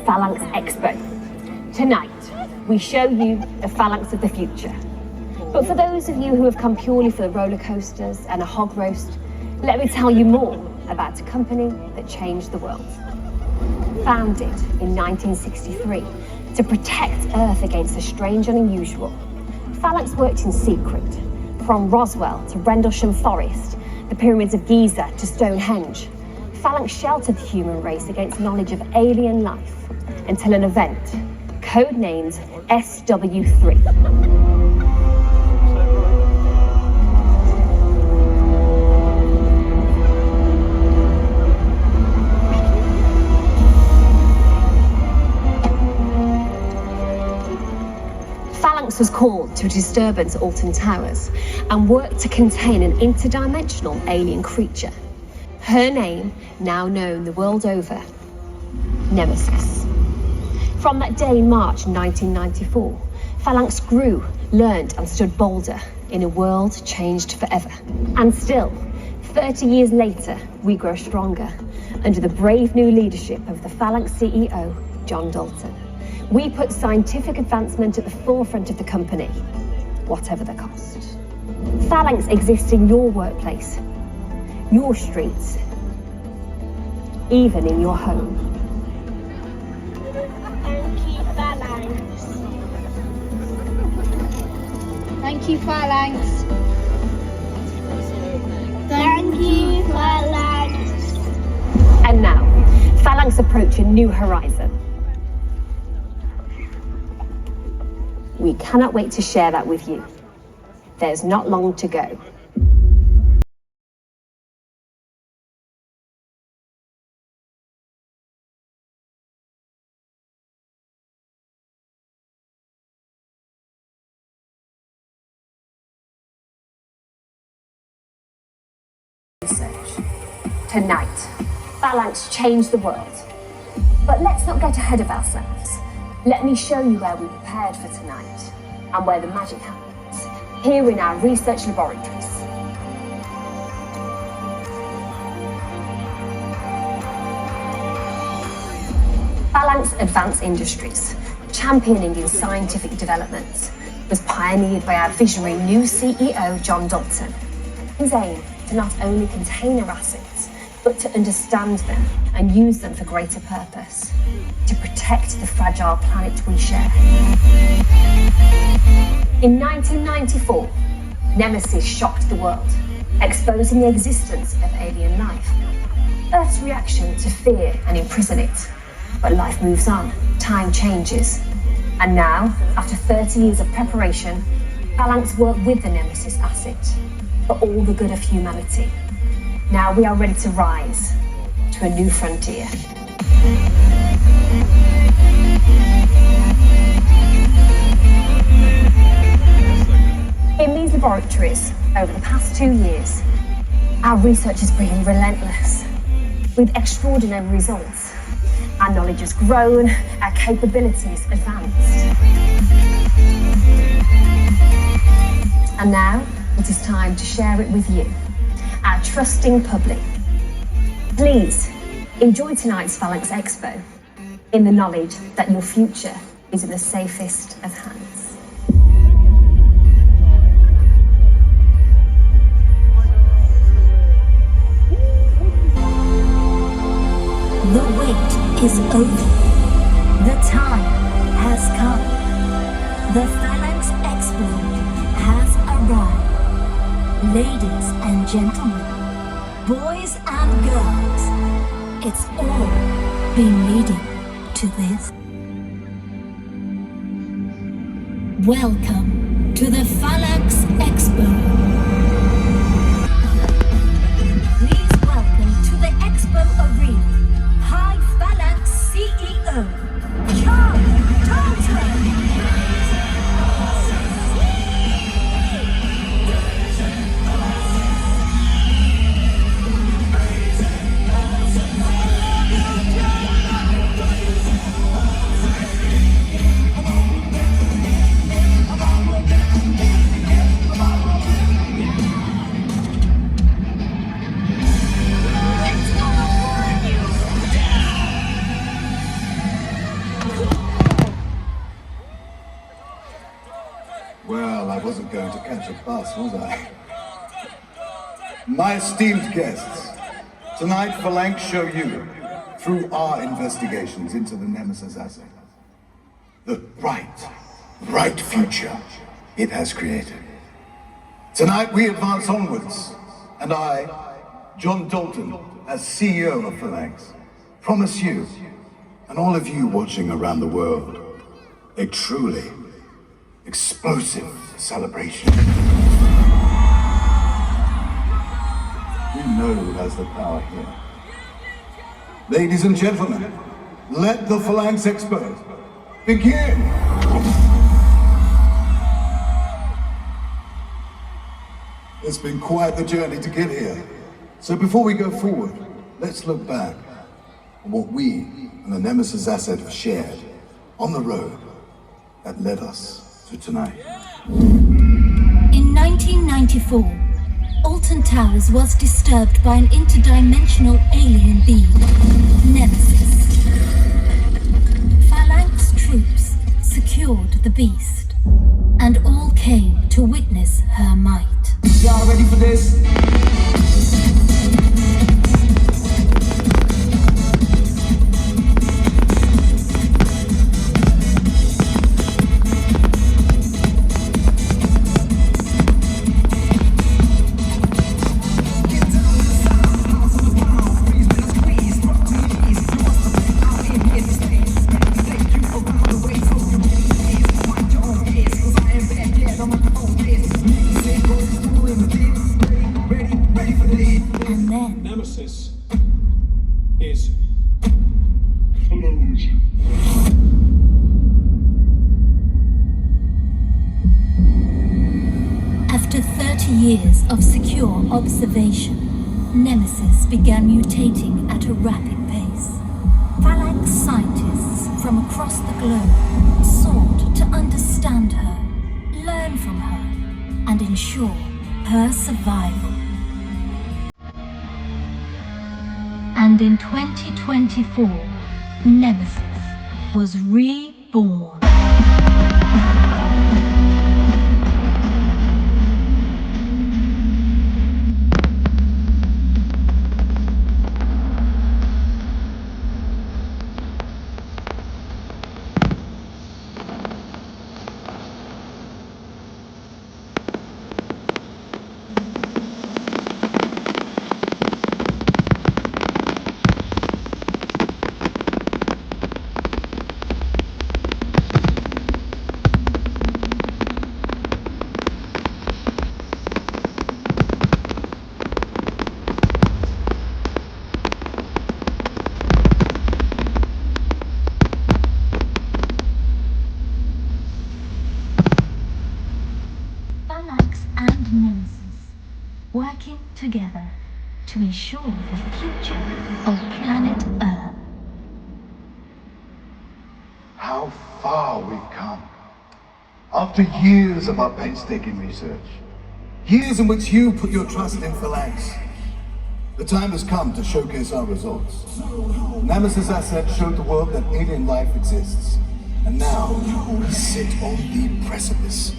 Phalanx Expo. Tonight, we show you the Phalanx of the future. But for those of you who have come purely for the roller coasters and a hog roast, let me tell you more about a company that changed the world. Founded in 1963 to protect Earth against the strange and unusual, Phalanx worked in secret, from Roswell to Rendlesham Forest, the pyramids of Giza to Stonehenge. Phalanx sheltered the human race against knowledge of alien life until an event, codenamed SW3. Phalanx was called to a disturbance at Alton Towers and worked to contain an interdimensional alien creature. Her name, now known the world over, Nemesis. From that day in March 1994, Phalanx grew, learned and stood bolder in a world changed forever. And still, 30 years later, we grow stronger under the brave new leadership of the Phalanx CEO, John Dalton. We put scientific advancement at the forefront of the company, whatever the cost. Phalanx exists in your workplace, your streets, even in your home. Thank you, Phalanx. Thank you, Phalanx. Thank you, Phalanx. And now, Phalanx approach a new horizon. We cannot wait to share that with you. There's not long to go. Research. Tonight, Phalanx changed the world. But let's not get ahead of ourselves. Let me show you where we prepared for tonight and where the magic happens, here in our research laboratories. Phalanx Advanced Industries, championing in scientific developments, was pioneered by our visionary new CEO, John Dalton. His aim to not only contain our assets, but to understand them and use them for greater purpose, to protect the fragile planet we share. In 1994, Nemesis shocked the world, exposing the existence of alien life. Earth's reaction to fear and imprison it. But life moves on, time changes. And now, after 30 years of preparation, Phalanx worked with the Nemesis asset for all the good of humanity. Now we are ready to rise to a new frontier. In these laboratories, over the past 2 years, our research has been relentless, with extraordinary results. Our knowledge has grown, our capabilities advanced. And now, it is time to share it with you, our trusting public. Please enjoy tonight's Phalanx Expo in the knowledge that your future is in the safest of hands. The wait is over. The time has come. The Phalanx Expo has arrived. Ladies and gentlemen, boys and girls, it's all been leading to this. Welcome to the Phalanx Expo. Please welcome to the Expo Arena, High Phalanx CEO, John Dalton. I wasn't going to catch a bus, was I? My esteemed guests, tonight Phalanx show you, through our investigations into the Nemesis asset, the bright future it has created. Tonight we advance onwards, and I, John Dalton, as CEO of Phalanx, promise you, and all of you watching around the world, a truly explosive celebration. We know who has the power here. Ladies and gentlemen, let the Phalanx Expo begin! It's been quite the journey to get here. So before we go forward, let's look back on what we and the Nemesis asset have shared on the road that led us to tonight. In 1994, Alton Towers was disturbed by an interdimensional alien being, Nemesis. Phalanx troops secured the beast, and all came to witness her might. Y'all ready for this? Nemesis is closure. After 30 years of secure observation, Nemesis began mutating at a rapid pace. Phalanx scientists from across the globe sought to understand her, learn from her, and ensure her survival. And in 2024, Nemesis was reborn. Phalanx and Nemesis working together to ensure the future of planet Earth. How far we've come. After years of our painstaking research, years in which you put your trust in Phalanx, the time has come to showcase our results. Nemesis asset showed the world that alien life exists, and now we sit on the precipice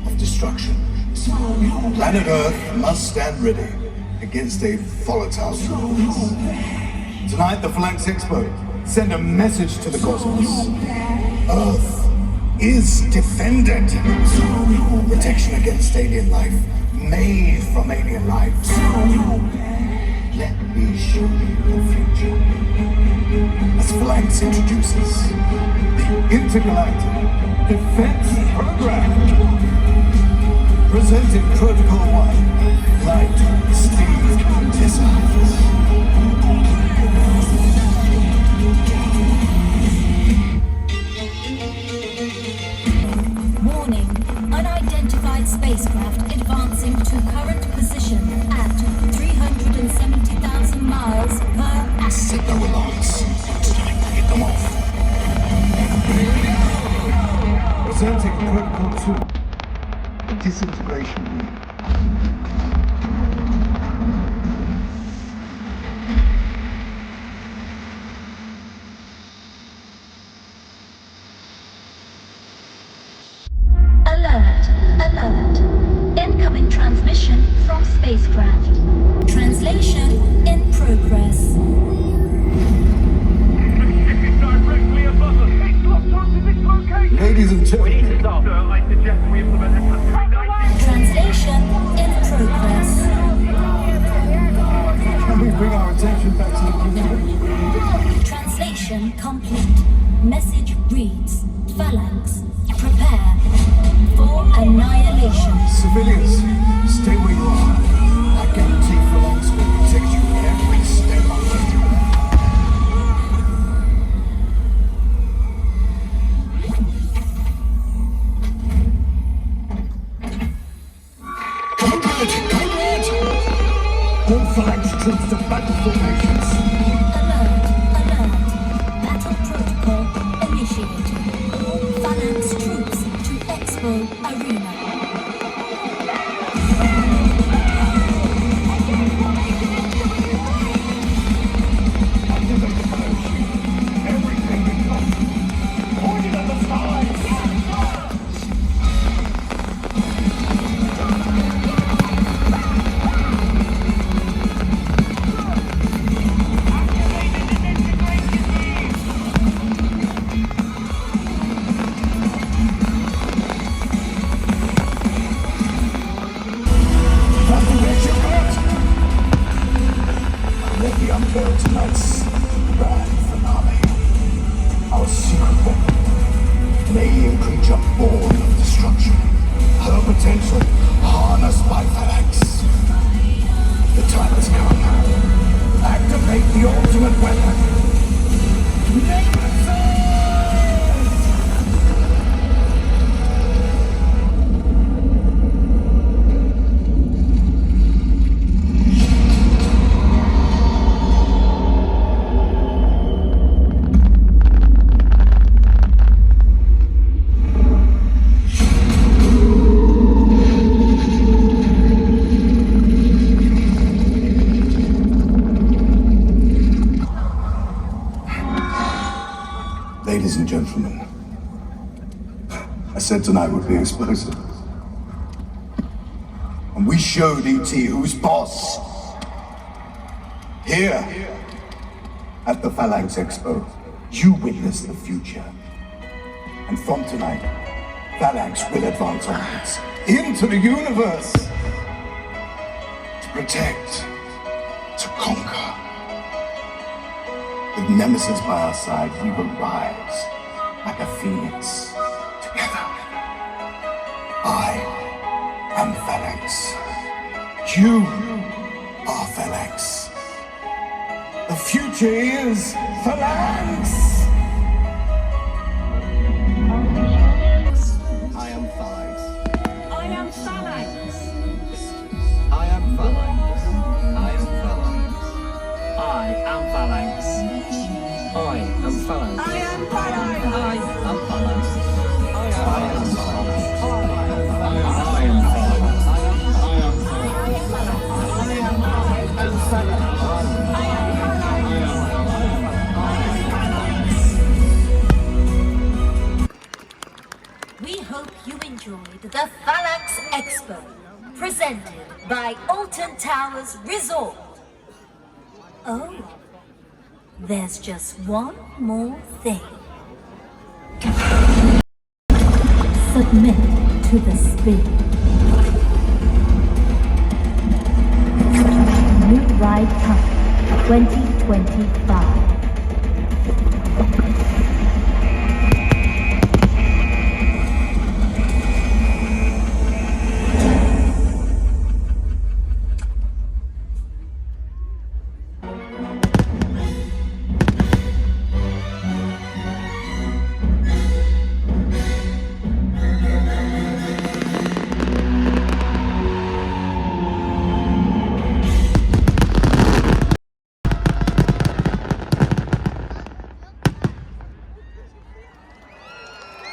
of destruction. Planet Earth must stand ready against a volatile universe. Tonight, the Phalanx Expo send a message to the cosmos. Earth is defended. Protection against alien life, made from alien lives. Let me show you the future. As Phalanx introduces the Intergalactic Defense Program. Presenting Protocol 1, Light Speed Missiles. Warning, unidentified spacecraft advancing to current position at 370,000 miles per Set the alarms. Time to get them off. Presenting Protocol 2. Disintegration room. Alert! Alert! Incoming transmission from spacecraft. Translation in progress. Directly above us. It's locked onto this location. Ladies and gentlemen, Sir, I suggest we implement a Translation in progress. can we bring our attention back to the beginning? Translation complete. Message reads: Phalanx, prepare for annihilation. Civilians, stay where you are. I guarantee Phalanx will protect you every step of the way. Comrade! All Phalanx troops to battle formations. Alert, alert. Battle protocol initiated. All Phalanx troops to Expo Arena. Activate the parachute. Everything we got. Point it at the skies. Let me unveil tonight's grand finale. Our secret weapon, an alien creature born of destruction. Her potential harnessed by Phalanx. The time has come. Activate the ultimate weapon. Nemesis! Ladies and gentlemen, I said tonight would be explosive. And we showed E.T. who's boss. Here, at the Phalanx Expo, you witness the future. And from tonight, Phalanx will advance onwards into the universe to protect, to conquer. With Nemesis by our side, we will rise like a phoenix together. I am Phalanx. You are Phalanx. The future is Phalanx! I am Phalanx. I am Phalanx. I am Phalanx. I am Phalanx. I am Phalanx. I am Phalanx. I am Phalanx. I am Phalanx. I am Phalanx. I am Phalanx. We hope you enjoyed the Phalanx Expo, presented by Alton Towers Resort. Oh, there's just one more thing. Submit to the spin. New ride coming 2025.